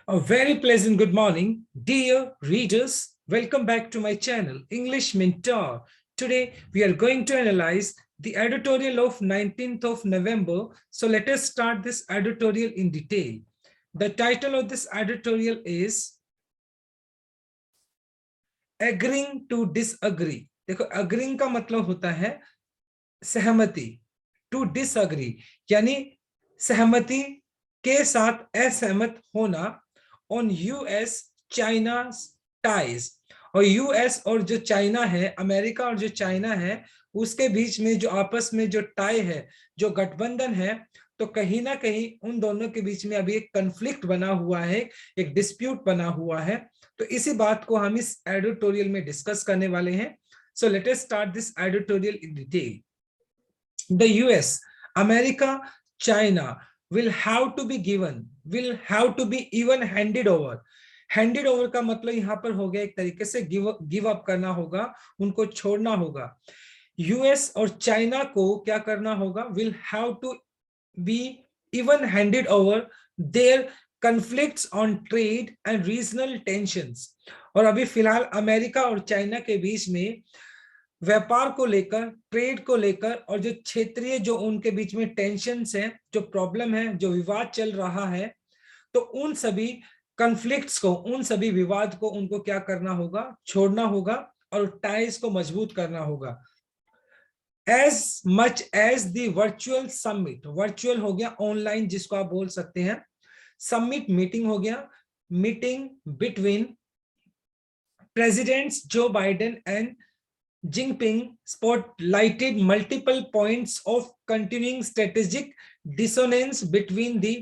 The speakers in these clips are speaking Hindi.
A very pleasant good morning, dear readers. Welcome back to my channel, English Mentor. Today, we are going to analyze the editorial of 19th of November. So let us start this editorial in detail. The title of this editorial is Agreeing to Disagree. देखो, agreeing का मतलब होता है सहमति, to disagree यानी सहमति के साथ असहमत होना on US China ties। और यूएस और जो चाइना है, अमेरिका और जो चाइना है, उसके बीच में जो आपस में जो टाई है, जो गठबंधन है, तो कहीं ना कहीं उन दोनों के बीच में अभी एक कन्फ्लिक्ट बना हुआ है, एक डिस्प्यूट बना हुआ है। तो इसी बात को हम इस एडिटोरियल में डिस्कस करने वाले हैं। So let us start this editorial in detail. The US, America, China will have to be given, will have to be even handed over। Handed over का मतलब यहां पर हो गया एक तरीके से गिव अप करना होगा, उनको छोड़ना होगा। यूएस और चाइना को क्या करना होगा? Will have to be even handed over their conflicts on trade and regional tensions। और अभी फिलहाल अमेरिका और चाइना के बीच में व्यापार को लेकर, ट्रेड को लेकर और जो क्षेत्रीय जो उनके बीच में टेंशन्स हैं, जो प्रॉब्लम है, जो विवाद चल रहा है, तो उन सभी कॉन्फ्लिक्ट्स को, उन सभी विवाद को उनको क्या करना होगा? छोड़ना होगा और टाइज को मजबूत करना होगा। As much as the virtual summit, virtual हो गया ऑनलाइन जिसको आप बोल सकते हैं, समिट मीटिंग हो गया, meeting between presidents Joe Biden and Jinping spotlighted multiple points of continuing strategic dissonance between the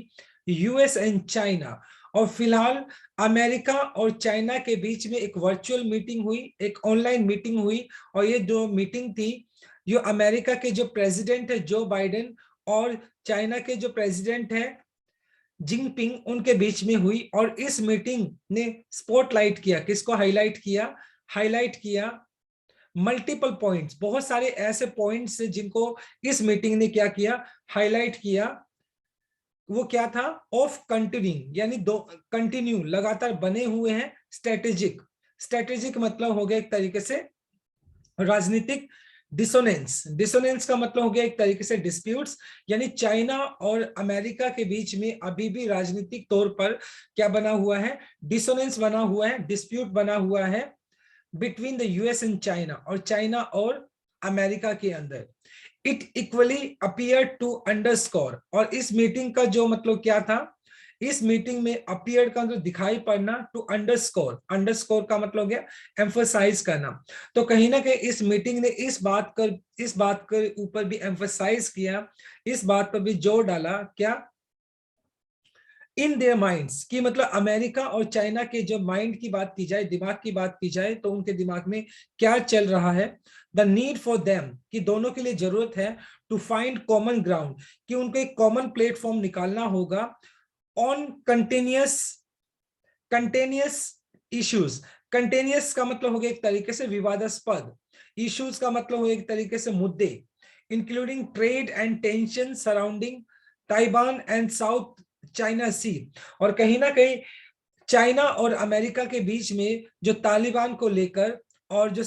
US and China। और फिलहाल अमेरिका और चाइना के बीच में एक वर्चुअल मीटिंग हुई, एक ऑनलाइन मीटिंग हुई। और ये जो मीटिंग थी, जो अमेरिका के जो प्रेसिडेंट है जो बाइडेन और चाइना के जो प्रेसिडेंट है जिनपिंग, उनके बीच में हुई। और इस मीटिंग ने स्पॉटलाइट किया, किसको हाईलाइट किया? हाईलाइट किया मल्टीपल पॉइंट्स, बहुत सारे ऐसे पॉइंट्स जिनको इस मीटिंग ने क्या किया? हाईलाइट किया। वो क्या था? ऑफ कंटिन्यूइंग यानी दो कंटिन्यू लगातार बने हुए हैं स्ट्रेटेजिक। स्ट्रेटेजिक मतलब हो गया एक तरीके से राजनीतिक डिसोनेंस। डिसोनेंस का मतलब हो गया एक तरीके से डिस्प्यूट्स, यानी चाइना और अमेरिका के बीच में अभी भी राजनीतिक तौर पर क्या बना हुआ है? डिसोनेंस बना हुआ है, डिस्प्यूट बना हुआ है between the US and China, और चाइना और अमेरिका के अंदर। It equally appear to underscore, और इस मीटिंग का जो मतलब क्या था? इस मीटिंग में अपीयर का जो दिखाई पड़ना, टू अंडरस्कोर, अंडरस्कोर का मतलब गया एम्फसाइज करना। तो कहीं ना कहीं इस मीटिंग ने इस बात के ऊपर भी एम्फसाइज किया, इस बात पर भी जोर डाला, क्या? इन देयर माइंड्स, कि मतलब अमेरिका और चाइना के जो माइंड की बात की जाए, दिमाग की बात की जाए, तो उनके दिमाग में क्या चल रहा है? द नीड फॉर देम, कि दोनों के लिए जरूरत है टू फाइंड कॉमन ग्राउंड, कि उनको एक कॉमन प्लेटफॉर्म निकालना होगा ऑन कंटेनियस इश्यूज। कंटेनियस का मतलब हो गया एक तरीके से विवादास्पद, इश्यूज का मतलब हो एक तरीके से मुद्दे, including trade and tension surrounding Taiwan and South China Sea. और कहीं ना कहीं चाइना और अमेरिका के बीच में जो तालिबान को लेकर और जो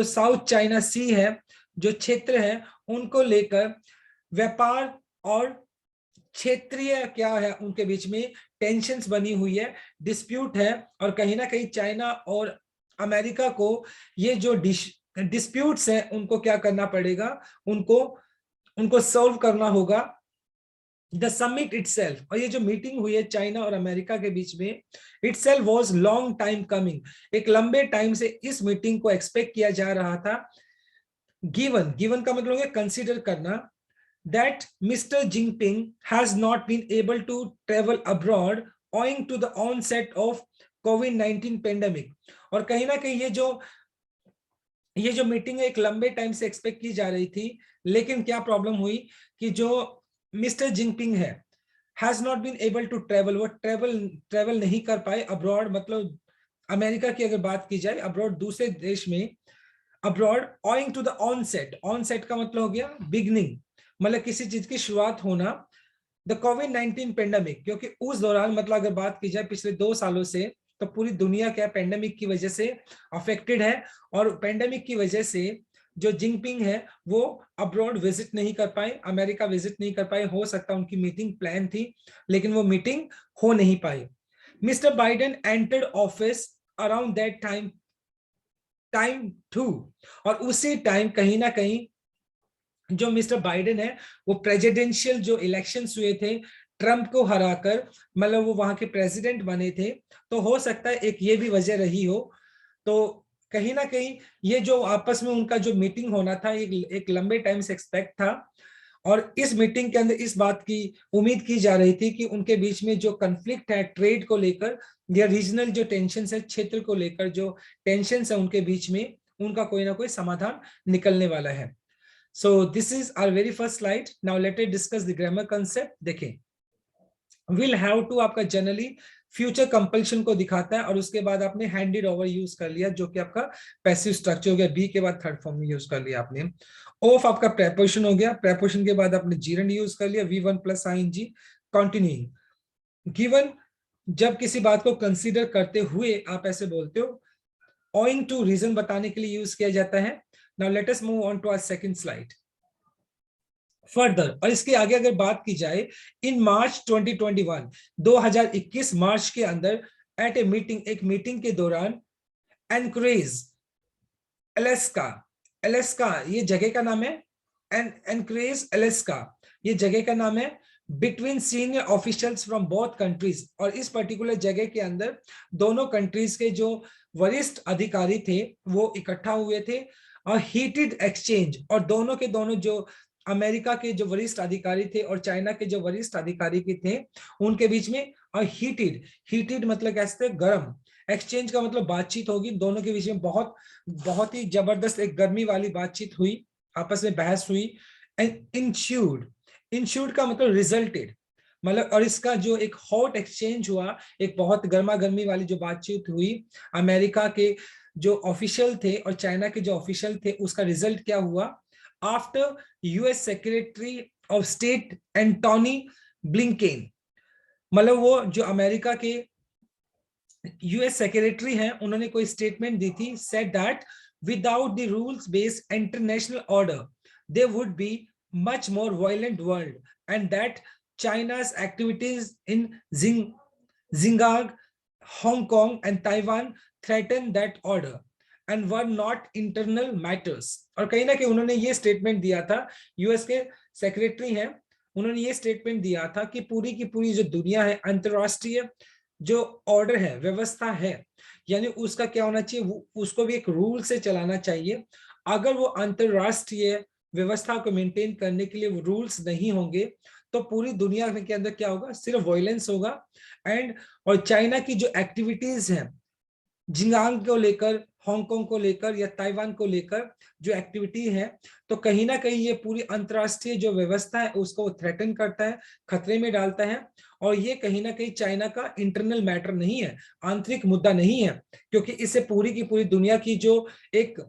साउथ चाइना सी है, जो क्षेत्र है, उनको लेकर व्यापार और क्षेत्रीय क्या है, उनके बीच में टेंशन्स बनी हुई है, डिस्प्यूट है। और कहीं ना कहीं चाइना और अमेरिका को ये जो डिस्प्यूट्स हैं उनको क्या करना पड़ेगा? उनको सॉल्व करना होगा। द समिट इटसेल्फ, और ये जो मीटिंग हुई है चाइना और अमेरिका के बीच में, itself was long time coming, एक लंबे टाइम से इस मीटिंग को एक्सपेक्ट किया जा रहा था। गिवन का मतलब है कंसीडर करना, that Mr. Jinping has not been able to travel abroad owing to the onset of COVID-19 pandemic। और कहीं ना कहीं ये जो मीटिंग एक लंबे टाइम से एक्सपेक्ट की जा रही थी, लेकिन क्या प्रॉब्लम हुई कि जो मिस्टर जिनपिंग है has not been able to travel, वो ट्रेवल नहीं कर पाए अब्रॉड। मतलब अमेरिका की अगर बात की जाए, अब्रॉड दूसरे देश में, abroad owing to the onset. Onset का मतलब हो गया बिगनिंग, मतलब किसी चीज की शुरुआत होना, द कोविड-19 पेंडेमिक, क्योंकि उस दौरान मतलब अगर बात की जाए पिछले 2 सालों से, तो पूरी दुनिया क्या पेंडेमिक की वजह से अफेक्टेड है, और पेंडेमिक की वजह से जो जिनपिंग है वो अब्रॉड विजिट नहीं कर पाए, अमेरिका विजिट नहीं कर पाए। हो सकता है उनकी मीटिंग प्लान थी लेकिन वो मीटिंग हो नहीं पाई। Mister Biden entered office around that time too, और उसी टाइम कहीं ना कहीं जो मिस्टर बाइडेन है वो प्रेसिडेंशियल जो इलेक्शंस हुए थे ट्रंप को हराकर, मतलब वो वहां के प्रेसिडेंट बने थे, तो हो सकता है एक ये भी वजह रही हो। तो कहीं ना कहीं ये जो आपस में उनका जो मीटिंग होना था एक लंबे टाइम से एक्सपेक्ट था, और इस मीटिंग के अंदर इस बात की उम्मीद की जा रही थी कि उनके बीच में जो कन्फ्लिक्ट है ट्रेड को लेकर या रीजनल जो टेंशन है क्षेत्र को लेकर जो टेंशन है उनके बीच में, उनका कोई ना कोई समाधान निकलने वाला है। So this is our very first slide. Now let us discuss the grammar concept. देखें, will have to आपका जनरली फ्यूचर कंपल्शन को दिखाता है, और उसके बाद आपने हैंडेड ओवर यूज कर लिया जो कि आपका पैसिव स्ट्रक्चर हो गया, बी के बाद थर्ड फॉर्म में यूज कर लिया आपने। ऑफ आपका प्रेपोजिशन हो गया, प्रेपोजिशन के बाद आपने जीरंड यूज कर लिया, V1 plus ING continuing. Given जब किसी बात को कंसीडर करते हुए आप ऐसे बोलते हो, ओइंग टू रीजन बताने के लिए यूज किया जाता है। Now let us move on to our second slide further. और इसके आगे अगर बात की जाए, इन मार्च 2021, 2021 मार्च के अंदर एट ए मीटिंग, एक मीटिंग के दौरान, एनकरेज अलास्का, अलास्का ये जगह का नाम है, एनकरेज अलास्का ये जगह का नाम है, between senior officials from both countries, और इस पर्टिकुलर जगह के अंदर दोनों कंट्रीज के जो वरिष्ठ अधिकारी थे वो इकट्ठा हुए थे, और हीटेड एक्सचेंज, और दोनों के दोनों जो अमेरिका के जो वरिष्ठ अधिकारी थे और चाइना के जो वरिष्ठ अधिकारी के थे उनके बीच में, और हीटेड, हीटेड मतलब कैसे गर्म, एक्सचेंज का मतलब बातचीत होगी, दोनों के बीच में बहुत बहुत ही जबरदस्त एक गर्मी वाली बातचीत हुई, आपस में बहस हुई। एंड इंश्यूर्ड, इंश्यूर्ड का मतलब रिजल्टेड, मतलब, और इसका जो एक हॉट एक्सचेंज हुआ, एक बहुत गर्मा गर्मी वाली जो बातचीत हुई अमेरिका के जो ऑफिशियल थे और चाइना के जो ऑफिशियल थे, उसका रिजल्ट क्या हुआ? After US secretary of state Antony Blinken, मतलब वो जो अमेरिका के यूएस सेक्रेटरी हैं उन्होंने कोई स्टेटमेंट दी थी, said that without the rules based international order there would be much more violent world, and that China's activities in Xinjiang, Hong Kong and Taiwan threaten that order and were not internal matters। और कहीं ना कहीं उन्होंने ये स्टेटमेंट दिया था, यूएस के सेक्रेटरी हैं, उन्होंने ये स्टेटमेंट दिया था कि पूरी की पूरी जो दुनिया है, अंतरराष्ट्रीय जो ऑर्डर है, व्यवस्था है, यानी उसका क्या होना चाहिए, उसको भी एक रूल से चलाना चाहिए। अगर वो अंतरराष्ट्रीय व्यवस्था को मेंटेन करने के लिए वो रूल्स नहीं होंगे तो पूरी दुनिया के अंदर क्या होगा, सिर्फ वायलेंस होगा। एंड और चाइना की जो एक्टिविटीज हैं जिंगांग को लेकर, हांगकांग को लेकर या ताइवान को लेकर जो एक्टिविटी है, तो कहीं ना कहीं ये पूरी अंतरराष्ट्रीय जो व्यवस्था है उसको थ्रेटन करता है, खतरे में डालता है। और ये कहीं ना कहीं चाइना का इंटरनल मैटर नहीं है, आंतरिक मुद्दा नहीं है, क्योंकि इससे पूरी की पूरी दुनिया की जो एक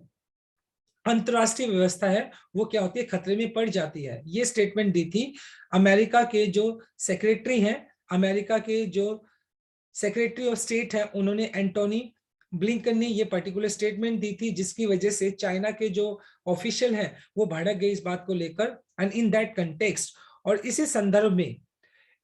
अंतरराष्ट्रीय व्यवस्था है वो क्या होती है, खतरे में पड़ जाती है। ये स्टेटमेंट दी थी अमेरिका के जो सेक्रेटरी हैं, अमेरिका के जो सेक्रेटरी ऑफ स्टेट है, उन्होंने एंटोनी ब्लिंकन ने ये पर्टिकुलर स्टेटमेंट दी थी, जिसकी वजह से चाइना के जो ऑफिशियल हैं वो भड़क गए इस बात को लेकर। एंड इन दैट कंटेक्स्ट, और इसी संदर्भ में,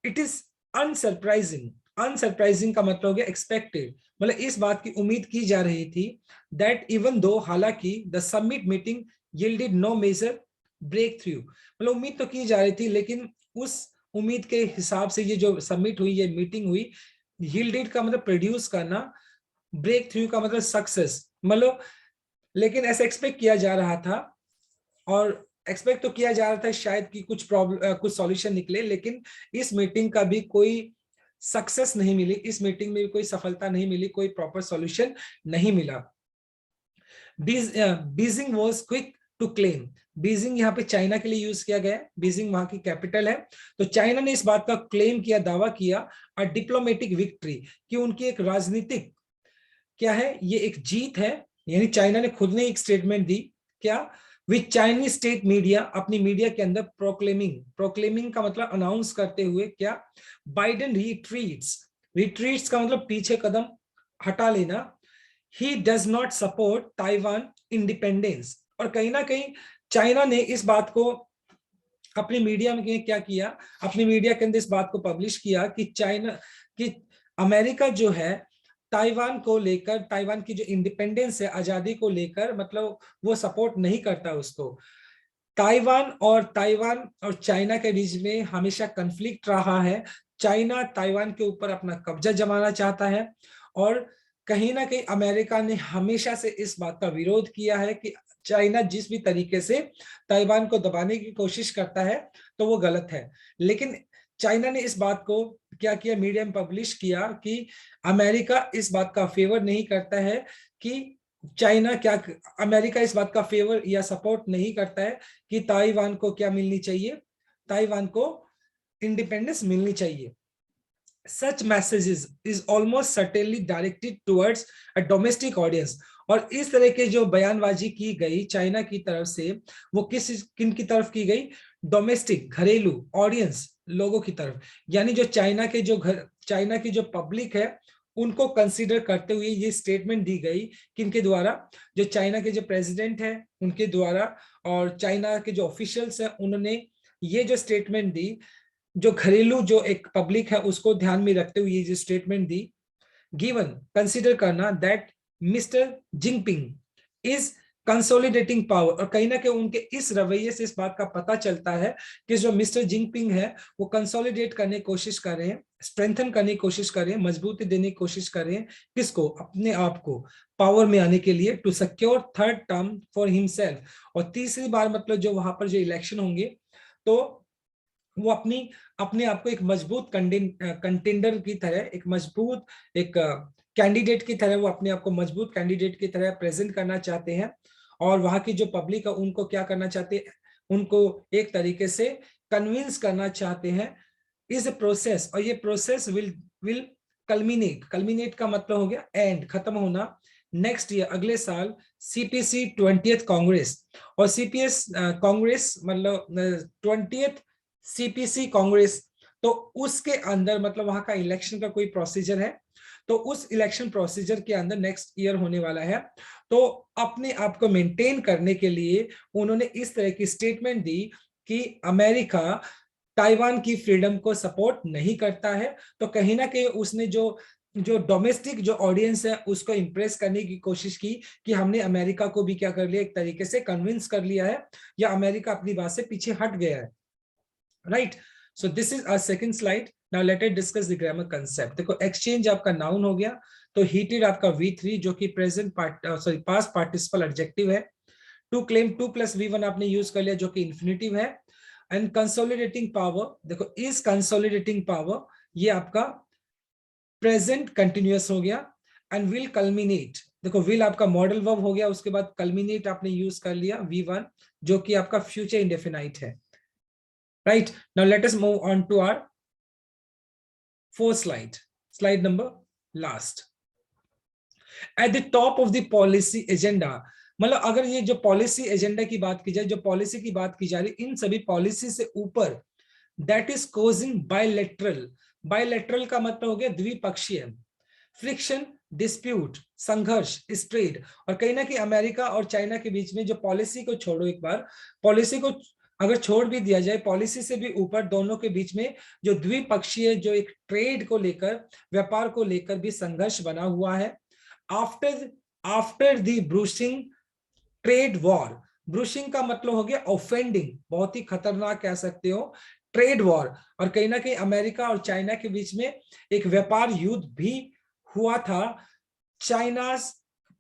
इट इज अनसरप्राइजिंग, अनसरप्राइजिंग का मतलब हो गया एक्सपेक्टेड, मतलब इस बात की उम्मीद की जा रही थी, दैट इवन दो, हालांकि the summit meeting yielded no major breakthrough, मतलब उम्मीद तो की जा रही थी लेकिन उस उम्मीद के हिसाब से ये जो समिट हुई, ये मीटिंग हुई, यील्डेड का मतलब प्रोड्यूस करना, ब्रेक थ्रू का मतलब सक्सेस, मतलब, लेकिन ऐसा एक्सपेक्ट किया जा रहा था, और एक्सपेक्ट तो किया जा रहा था शायद कि कुछ प्रॉब्लम, कुछ सॉल्यूशन निकले, लेकिन इस मीटिंग का भी कोई सक्सेस नहीं मिली, इस मीटिंग में भी कोई सफलता नहीं मिली, कोई प्रॉपर सॉल्यूशन नहीं मिला। Beijing was quick to claim, Beijing यहाँ पे चाइना के लिए यूज किया गया, बीजिंग वहां की कैपिटल है, तो चाइना ने इस बात का क्लेम किया, दावा किया, और डिप्लोमेटिक विक्ट्री, कि उनकी एक राजनीतिक क्या है, ये एक जीत है, यानी चाइना ने खुद ने एक स्टेटमेंट दी, क्या, विच चाइनीज स्टेट मीडिया, अपनी मीडिया के अंदर प्रोक्लेमिंग का मतलब अनाउंस करते हुए क्या, बाइडेन रिट्रीट्स का मतलब पीछे कदम हटा लेना, he does not support Taiwan independence. और कहीं ना कहीं चाइना ने इस बात को अपनी मीडिया में क्या किया, अपनी मीडिया के अंदर इस बात को पब्लिश किया कि अमेरिका जो है ताइवान को लेकर, ताइवान की जो इंडिपेंडेंस है, आजादी को लेकर, मतलब वो सपोर्ट नहीं करता उसको। ताइवान और चाइना के बीच में हमेशा कन्फ्लिक्ट रहा है। चाइना ताइवान के ऊपर अपना कब्जा जमाना चाहता है, और कहीं ना कहीं अमेरिका ने हमेशा से इस बात का विरोध किया है कि चाइना जिस भी तरीके से ताइवान को दबाने की कोशिश करता है तो वो गलत है। लेकिन चाइना ने इस बात को क्या किया, मीडिया में पब्लिश किया कि अमेरिका इस बात का फेवर नहीं करता है कि अमेरिका इस बात का फेवर या सपोर्ट नहीं करता है कि ताइवान को क्या मिलनी चाहिए, ताइवान को इंडिपेंडेंस मिलनी चाहिए। Such messages is almost certainly directed towards a domestic audience। और इस तरह के जो बयानबाजी की गई चाइना की तरफ से, वो किन की तरफ की गई, डोमेस्टिक, घरेलू ऑडियंस, लोगों की तरफ। यानी जो चाइना की जो पब्लिक है उनको कंसीडर करते हुए ये स्टेटमेंट दी गई, किनके द्वारा, जो चाइना के जो प्रेसिडेंट है उनके द्वारा, और चाइना के जो ऑफिशियल्स हैं उन्होंने ये जो स्टेटमेंट दी, जो घरेलू जो एक पब्लिक है उसको ध्यान में रखते हुए ये जो स्टेटमेंट दी, गिवन कंसीडर करना that mister Jinping is consolidating power. और कहीं ना कहीं उनके इस रवैये से इस बात का पता चलता है कि जो मिस्टर जिनपिंग है वो कंसोलिडेट करने की कोशिश कर रहे हैं, स्ट्रेंथन करने की कोशिश कर रहे हैं, मजबूती देने की कोशिश कर रहे हैं, किसको, अपने आप को पावर में आने के लिए, to secure third term for himself. और तीसरी बार मतलब जो वहां पर जो इलेक्शन होंगे तो वो अपने आप को एक मजबूत कंटेंडर की तरह, एक मजबूत एक कैंडिडेट की तरह, वो अपने आप को मजबूत कैंडिडेट की तरह प्रेजेंट करना चाहते हैं। और वहां की जो पब्लिक है उनको क्या करना चाहते हैं, उनको एक तरीके से कन्विंस करना चाहते हैं इस प्रोसेस। और ये प्रोसेस विल कल्मिनेट का मतलब हो गया एंड, खत्म होना, नेक्स्ट ईयर, अगले साल, सीपीसी 20th कांग्रेस। और सीपीएस कांग्रेस मतलब 20th सीपीसी कांग्रेस, तो उसके अंदर मतलब वहां का इलेक्शन का कोई प्रोसीजर है, तो उस इलेक्शन प्रोसीजर के अंदर नेक्स्ट ईयर होने वाला है। तो अपने आप को मेंटेन करने के लिए उन्होंने इस तरह की स्टेटमेंट दी कि अमेरिका ताइवान की फ्रीडम को सपोर्ट नहीं करता है। तो कहीं ना कहीं उसने जो जो डोमेस्टिक जो ऑडियंस है उसको इंप्रेस करने की कोशिश की कि हमने अमेरिका को भी क्या कर लिया, एक तरीके से कन्विंस कर लिया है, या अमेरिका अपनी बात से पीछे हट गया है। Right, so this is our second slide. Now let us discuss the grammar concept. देखो, एक्सचेंज आपका नाउन हो गया, तो हीटेड आपका V3 जो कि प्रेजेंट पास्ट पार्टिसिपल एडजेक्टिव है। टू क्लेम 2 + V1 आपने यूज कर लिया जो कि इन्फिनिटिव है। एंड कंसोलिडेटिंग पावर, देखो इज कंसोलिडेटिंग पावर, ये आपका प्रेजेंट कंटिन्यूअस हो गया। एंड विल कल्मिनेट, देखो विल आपका मॉडल वर्ब हो गया, उसके बाद कल्मिनेट आपने यूज कर लिया V1 जो कि आपका फ्यूचर इंडेफिनाइट है। Right, now let us move on to our fourth slide number last. At the top of the policy agenda, मतलब अगर ये जो पॉलिसी एजेंडा की बात की जाए, जो पॉलिसी की बात की जा रही, इन सभी पॉलिसी से ऊपर, दैट इज कोजिंग बायलैटरल का मतलब हो गया द्विपक्षीय, फ्रिक्शन, डिस्प्यूट, संघर्ष, स्ट्रेड। और कहीं ना कहीं अमेरिका और चाइना के बीच में जो पॉलिसी को छोड़ो, एक बार पॉलिसी को अगर छोड़ भी दिया जाए, पॉलिसी से भी ऊपर दोनों के बीच में जो द्विपक्षीय, जो एक ट्रेड को लेकर, व्यापार को लेकर भी संघर्ष बना हुआ है। आफ्टर द ब्रूसिंग ट्रेड वॉर, ब्रूशिंग का मतलब हो गया ऑफेंडिंग, बहुत ही खतरनाक कह सकते हो, ट्रेड वॉर। और कहीं ना कहीं अमेरिका और चाइना के बीच में एक व्यापार युद्ध भी हुआ था, चाइना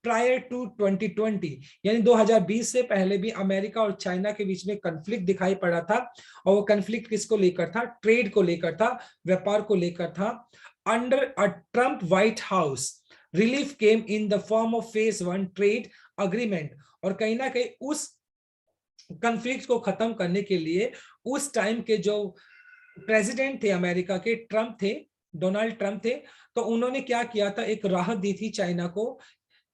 प्रायर टू 2020, यानी 2020 से पहले भी अमेरिका और चाइना के बीच में कन्फ्लिक्ट दिखाई पड़ा था। और वो कन्फ्लिक्ट किसको लेकर था, ट्रेड को लेकर था, व्यापार को लेकर था। Under a Trump white house, relief came in the form of phase 1 trade agreement. और कहीं ना कहीं उस कन्फ्लिक्ट को खत्म करने के लिए उस टाइम के जो प्रेसिडेंट थे अमेरिका के, ट्रम्प थे, डोनाल्ड ट्रम्प थे, तो उन्होंने क्या किया था, एक राहत दी थी चाइना को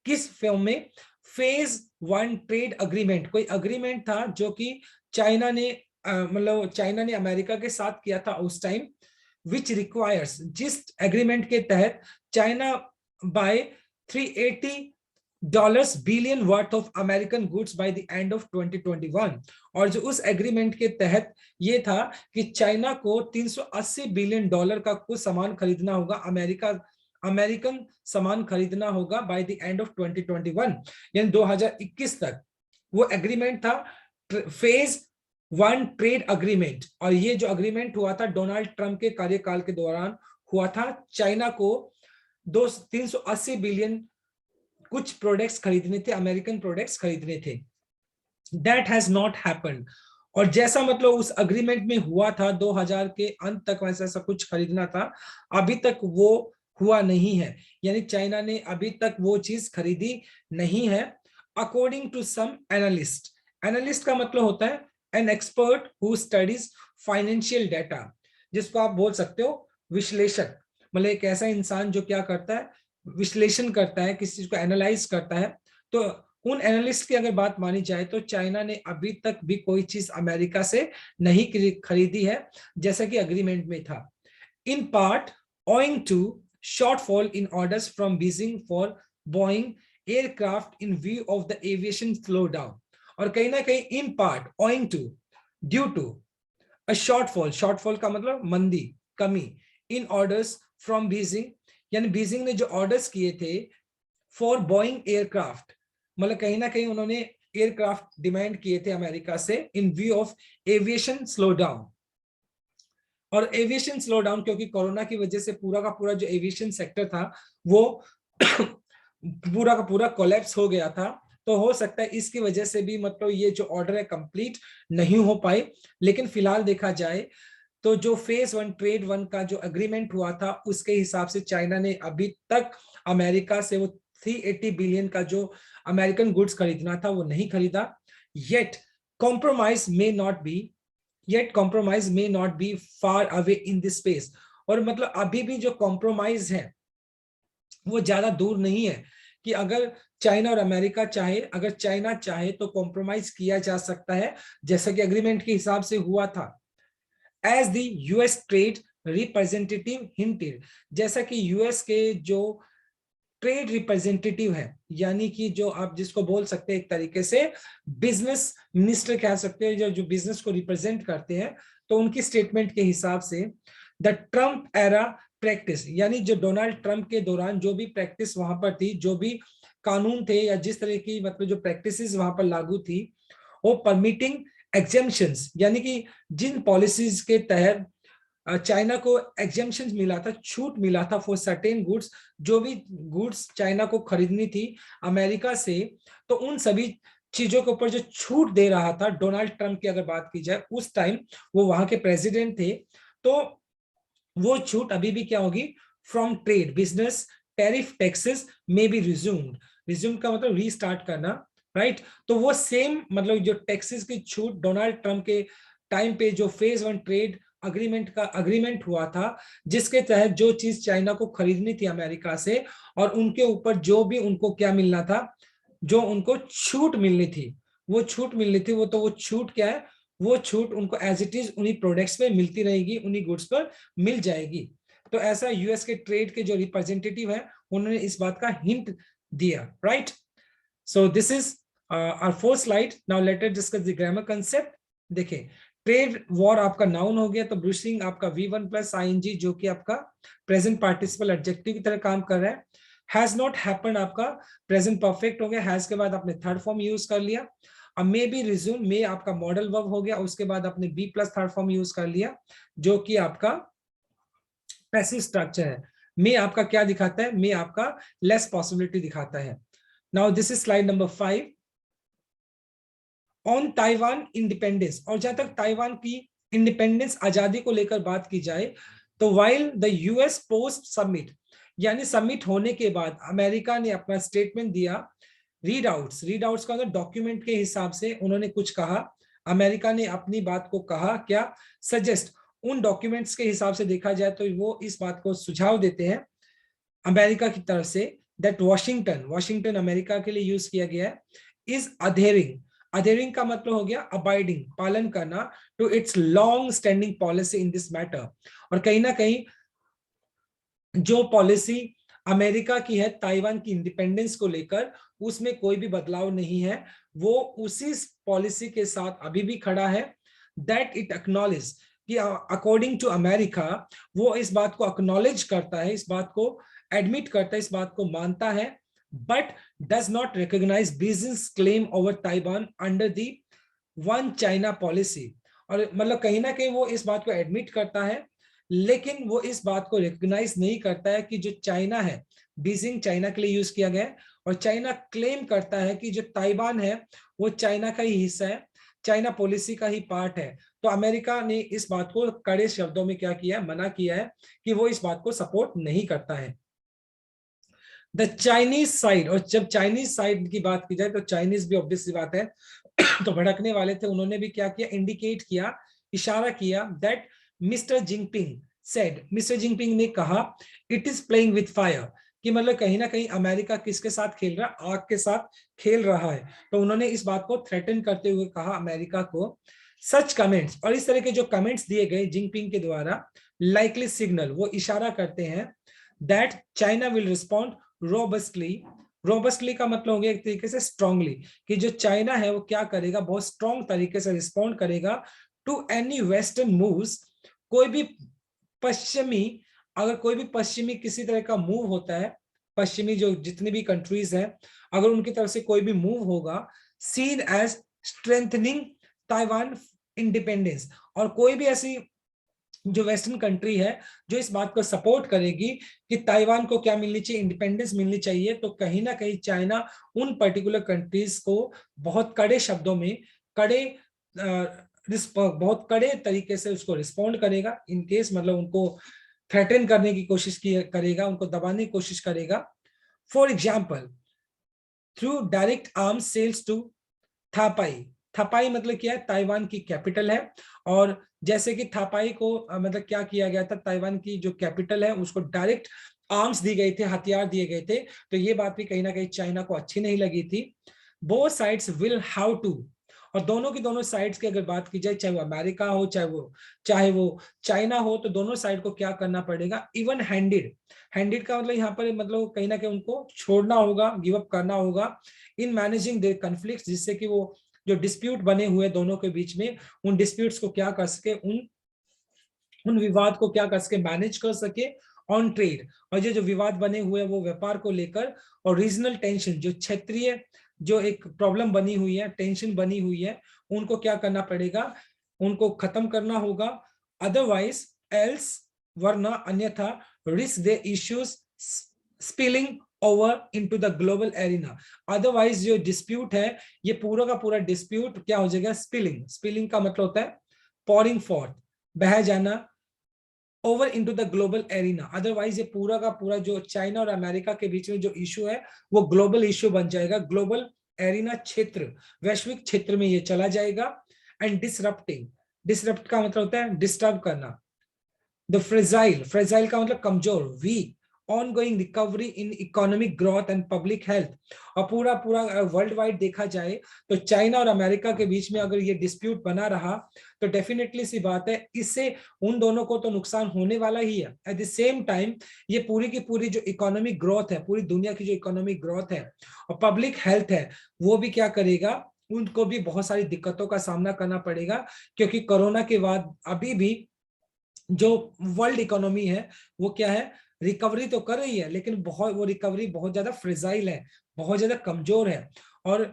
किस फॉर्म में? फेज 1 ट्रेड अग्रीमेंट, कोई अग्रीमेंट था जो कि चाइना ने मतलब चाइना ने अमेरिका के साथ किया था उस टाइम, विच रिक्वायर्स, जिस एग्रीमेंट के तहत China bye $380 billion worth of American goods by the end of 2021। और जो उस एग्रीमेंट के तहत ये था कि चाइना को $380 बिलियन का कुछ सामान खरीदना होगा, अमेरिकन सामान खरीदना होगा बाय द एंड ऑफ 2021, यानी 2021 तक। वो एग्रीमेंट था फेज 1 ट्रेड अग्रीमेंट। और ये जो अग्रीमेंट हुआ था डोनाल्ड ट्रंप के कार्यकाल के दौरान हुआ था। चाइना को 380 बिलियन कुछ प्रोडक्ट्स खरीदने थे, अमेरिकन प्रोडक्ट्स खरीदने थे। That has not happened. और जैसा मतलब उस अग्रीमेंट में हुआ था 2000 के अंत तक वैसा ऐसा कुछ खरीदना था, अभी तक वो हुआ नहीं है, यानी चाइना ने अभी तक वो चीज खरीदी नहीं है। According to some analyst, analyst का मतलब होता है an expert who studies financial data, जिसको आप बोल सकते हो विश्लेषक। मतलब एक ऐसा इंसान जो क्या करता है, विश्लेषण करता है, किसी चीज को एनालाइज करता है। तो उन एनालिस्ट की अगर बात मानी जाए तो चाइना ने अभी तक भी कोई चीज अमेरिका से नहीं खरीदी है जैसा कि अग्रीमेंट में था। इन part owing to shortfall in orders from Beijing for Boeing aircraft in view of the aviation slowdown। और कहीं ना कहीं in part owing to, due to a shortfall, shortfall का मतलब मंदी, कमी, इन ऑर्डर्स फ्रॉम बीजिंग, यानी बीजिंग ने जो ऑर्डर्स किए थे फॉर बोइंग एयरक्राफ्ट, मतलब कहीं ना कहीं उन्होंने एयरक्राफ्ट डिमांड किए थे अमेरिका से इन view of aviation slow down. और एविएशन स्लो डाउन क्योंकि कोरोना की वजह से पूरा का पूरा जो एविएशन सेक्टर था वो पूरा का पूरा कोलैप्स हो गया था। तो हो सकता है इसकी वजह से भी मतलब ये जो ऑर्डर है कंप्लीट नहीं हो पाए। लेकिन फिलहाल देखा जाए तो जो फेज 1 ट्रेड 1 का जो एग्रीमेंट हुआ था उसके हिसाब से चाइना ने अभी तक अमेरिका से वो 380 बिलियन का जो अमेरिकन गुड्स खरीदना था वो नहीं खरीदा। Yet compromise may not be, yet compromise may not be far away in this space। और मतलब अभी भी जो कॉम्प्रोमाइज है वो ज्यादा दूर नहीं है कि अगर चाइना और अमेरिका चाहे, अगर चाइना चाहे तो कॉम्प्रोमाइज किया जा सकता है जैसा कि एग्रीमेंट के हिसाब से हुआ था। As the US trade representative hinted, जैसा कि यूएस के जो ट्रेड रिप्रेजेंटेटिव है, यानी कि जो आप जिसको बोल सकते हैं एक तरीके से बिजनेस मिनिस्टर कह सकते हैं, जो बिजनेस को रिप्रेजेंट करते हैं, तो उनकी स्टेटमेंट के हिसाब से द ट्रम्प एरा प्रैक्टिस, यानी जो डोनाल्ड ट्रंप के दौरान जो भी प्रैक्टिस वहां पर थी, जो भी कानून थे या जिस तरह की मतलब जो प्रैक्टिसेस वहां पर लागू थी, वो परमिटिंग एग्जेम्पशंस, यानी कि जिन पॉलिसीज के तहत चाइना को एग्जेम्पशन मिला था, छूट मिला था फॉर सर्टेन गुड्स, जो भी गुड्स चाइना को खरीदनी थी अमेरिका से, तो उन सभी चीजों के ऊपर जो छूट दे रहा था डोनाल्ड ट्रंप की अगर बात की जाए, उस टाइम वो वहां के प्रेसिडेंट थे, तो वो छूट अभी भी क्या होगी? From trade business tariff taxes में बी रिज्यूम्ड, रिज्यूम का मतलब रीस्टार्ट करना, राइट। तो वो सेम मतलब जो टैक्सेस की छूट डोनाल्ड ट्रंप के टाइम पे जो फेज 1 ट्रेड अग्रीमेंट हुआ था, जिसके तहत जो चीज चाइना को खरीदनी थी अमेरिका से और उनके ऊपर जो भी उनको क्या मिलना था, जो उनको छूट मिलनी थी, वो छूट मिलनी थी, वो तो वो छूट क्या है? वो छूट उनको एज इट इज उन्हीं प्रोडक्ट्स पे मिलती रहेगी, उन्हीं गुड्स पर मिल जाएगी। तो ऐसा यूएस के ट्रेड के जो रिप्रेजेंटेटिव है उन्होंने इस बात का हिंट दिया, right. So this is our fourth slide. Now let us discuss the grammar concept. देखिए ट्रेड वॉर आपका नाउन हो गया, तो ब्रूसिंग आपका V1 प्लस आईएनजी जो कि आपका प्रेजेंट पार्टिसिपल एडजेक्टिव की तरह काम कर रहा है। हैज नॉट हैपेंड आपका प्रेजेंट परफेक्ट हो गया, हैज के बाद आपने थर्ड फॉर्म यूज कर लिया। अब मे बी रिज्यूम, मे आपका मॉडल वर्ब हो गया, उसके बाद आपने be plus third form use कर लिया जो कि आपका पैसिव स्ट्रक्चर है। मे आपका क्या दिखाता है? मे आपका लेस पॉसिबिलिटी दिखाता है। Now this is slide number 5 on Taiwan independence. और जहां तक ताइवान की इंडिपेंडेंस आजादी को लेकर बात की जाए, तो while the US post submit, यानी सबमिट होने के बाद अमेरिका ने अपना स्टेटमेंट दिया, रीड आउट्स का मतलब डॉक्यूमेंट के हिसाब से उन्होंने कुछ कहा, अमेरिका ने अपनी बात को कहा, क्या सजेस्ट, उन डॉक्यूमेंट्स के हिसाब से देखा जाए तो वो इस बात को सुझाव देते हैं अमेरिका की तरफ say that Washington, Washington America के लिए यूज किया गया है, इज अधेरिंग, अधेरिंग का मतलब हो गया अबाइडिंग, पालन करना, to its long standing policy in this matter. और कहीं ना कहीं जो पॉलिसी अमेरिका की है ताइवान की इंडिपेंडेंस को लेकर, उसमें कोई भी बदलाव नहीं है, वो उसी पॉलिसी के साथ अभी भी खड़ा है। दैट इट एक्नॉलेज, कि अकॉर्डिंग टू अमेरिका, वो इस बात को एक्नॉलेज करता है, इस बात को एडमिट करता है, इस बात को मानता है, but does not recognise Beijing's claim over Taiwan under the one China policy. और मतलब कहीं ना कहीं वो इस बात को एडमिट करता है, लेकिन वो इस बात को रिकॉग्नाइज नहीं करता है कि जो चाइना है, बीजिंग चाइना के लिए यूज किया गया है, और चाइना क्लेम करता है कि जो ताइवान है वो चाइना का ही हिस्सा है, चाइना पॉलिसी का ही पार्ट है। तो अमेरिका ने इस बात को कड़े शब्दों में क्या किया है, मना किया है कि वो इस बात को सपोर्ट नहीं करता है। द चाइनीज साइड, और जब चाइनीज साइड की बात की जाए तो चाइनीज भी ऑब्वियस सी बात है तो भड़कने वाले थे, उन्होंने भी क्या किया, इंडिकेट किया, इशारा किया, that mister Jinping said, mister Jinping ने कहा, it is playing with fire, कि मतलब कहीं ना कहीं अमेरिका किसके साथ खेल रहा है, आग के साथ खेल रहा है। तो उन्होंने इस बात को थ्रेटन करते हुए कहा अमेरिका को। सच कमेंट्स, और इस तरह के जो कमेंट्स दिए गए जिनपिंग के द्वारा, लाइकली सिग्नल, वो इशारा करते हैं that China will respond robustly, robustly का मतलब हो गया एक तरीके से स्ट्रांगली, कि जो चाइना है वो क्या करेगा, बहुत स्ट्रांग तरीके से रिस्पॉन्ड करेगा टू एनी वेस्टर्न मूव्स, कोई भी पश्चिमी, अगर कोई भी पश्चिमी किसी तरह का मूव होता है, पश्चिमी जो जितनी भी कंट्रीज हैं, अगर उनकी तरफ से कोई भी मूव होगा, seen as strengthening Taiwan independence, और कोई भी ऐसी जो वेस्टर्न कंट्री है जो इस बात को सपोर्ट करेगी कि ताइवान को क्या मिलनी चाहिए, इंडिपेंडेंस मिलनी चाहिए, तो कहीं ना कहीं चाइना उन पर्टिकुलर कंट्रीज को बहुत कड़े शब्दों में, कड़े बहुत कड़े तरीके से उसको रिस्पॉन्ड करेगा, इन केस मतलब उनको थ्रेटन करने की कोशिश करेगा, उनको दबाने की कोशिश करेगा। For example, through direct arms sales to Taipei, Taipei मतलब क्या है, ताइवान की कैपिटल है, और जैसे कि थापाई को मतलब क्या किया गया था, ताइवान की जो कैपिटल है उसको डायरेक्ट आर्म्स दी गई थे, हथियार दिए गए थे, तो ये बात भी कहीं ना कहीं चाइना को अच्छी नहीं लगी थी। Both sides will how to, और दोनों की दोनों साइड्स की अगर बात की जाए, चाहे वो अमेरिका हो, चाहे वो चाइना हो, तो दोनों साइड को क्या करना पड़ेगा, इवन हैंडेड, हैंडेड का मतलब यहाँ पर मतलब कहीं ना कहीं उनको छोड़ना होगा, गिव अप करना होगा इन मैनेजिंग देयर कॉन्फ्लिक्ट्स, जिससे कि वो जो डिस्प्यूट बने हुए दोनों के बीच में, उन डिस्प्यूट्स को क्या कर सके, उन उन विवाद को क्या कर सके, मैनेज कर सके ऑन ट्रेड। और ये जो विवाद बने हुए वो व्यापार को लेकर, और रीजनल टेंशन, जो क्षेत्रीय जो एक प्रॉब्लम बनी हुई है, टेंशन बनी हुई है, उनको क्या करना पड़ेगा, उनको खत्म करना होगा। अदरवाइज एल्स, वरना अन्यथा, risk the issues spilling over into the global arena, otherwise जो डिस्प्यूट है, ये पूरा का पूरा डिस्प्यूट क्या हो जाएगा, स्पिलिंग, स्पिलिंग का मतलब होता है पॉरिंग फॉर्थ, बह जाना, over into the global arena, otherwise ये पूरा का पूरा जो चाइना और अमेरिका के बीच में जो इशू है वो ग्लोबल इशू बन जाएगा, ग्लोबल एरिना क्षेत्र, वैश्विक क्षेत्र में ये चला जाएगा। एंड डिसरप्टिंग, डिसरप्ट का मतलब होता है डिस्टर्ब करना। द फ्रेजाइल, फ्रेजाइल का मतलब कमजोर, weak, ongoing recovery in economic growth and public health. और पूरा पूरा वर्ल्ड वाइड देखा जाए तो चाइना और अमेरिका के बीच में अगर ये डिस्प्यूट बना रहा तो डेफिनेटली सी बात है, इससे उन दोनों को तो नुकसान होने वाला ही है। एट द सेम टाइम ये पूरी की पूरी जो इकोनॉमिक ग्रोथ है, पूरी दुनिया की जो इकोनॉमिक ग्रोथ है और पब्लिक हेल्थ है, वो भी क्या करेगा, उनको भी बहुत सारी दिक्कतों का सामना करना पड़ेगा, क्योंकि कोरोना के बाद अभी भी जो वर्ल्ड इकोनॉमी है वो क्या है, रिकवरी तो कर रही है, लेकिन बहुत वो रिकवरी बहुत ज्यादा फ्रेजाइल है, बहुत ज्यादा कमजोर है। और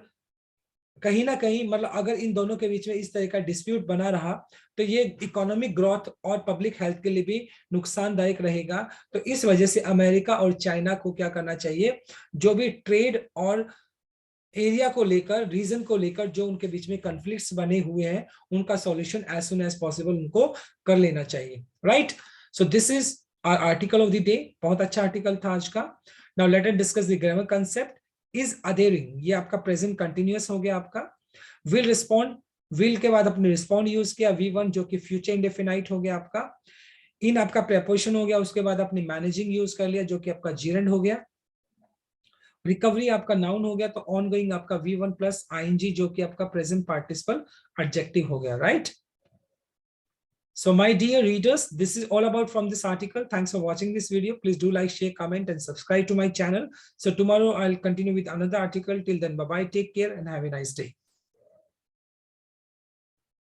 कहीं ना कहीं मतलब अगर इन दोनों के बीच में इस तरह का डिस्प्यूट बना रहा तो ये इकोनॉमिक ग्रोथ और पब्लिक हेल्थ के लिए भी नुकसानदायक रहेगा। तो इस वजह से अमेरिका और चाइना को क्या करना चाहिए, जो भी ट्रेड और एरिया को लेकर, रीजन को लेकर जो उनके बीच में कॉन्फ्लिक्ट्स बने हुए हैं, उनका solution as soon as possible उनको कर लेना चाहिए। Right, so this is our article of the day, बहुत अच्छा आर्टिकल था आज का। Now let us discuss the grammar concept. Is adhering, ये आपका प्रेजेंट कंटिन्यूअस हो गया आपका। विल रिस्पॉन्ड, विल के बाद अपने रिस्पॉन्ड यूज किया, V1 जो कि फ्यूचर इंडेफिनाइट हो गया आपका। इन आपका प्रेपोजिशन हो गया, उसके बाद अपनी मैनेजिंग यूज कर लिया जो कि आपका जीरेंड हो गया। रिकवरी आपका नाउन हो गया, तो ऑनगोइंग आपका V1 प्लस आईएनजी जो कि आपका प्रेजेंट पार्टिसिपल एडजेक्टिव हो गया, right? So my dear readers, this is all about from this article. Thanks for watching this video. Please do like, share, comment, and subscribe to my channel. So tomorrow I'll continue with another article. Till then, bye bye, take care, and have a nice day.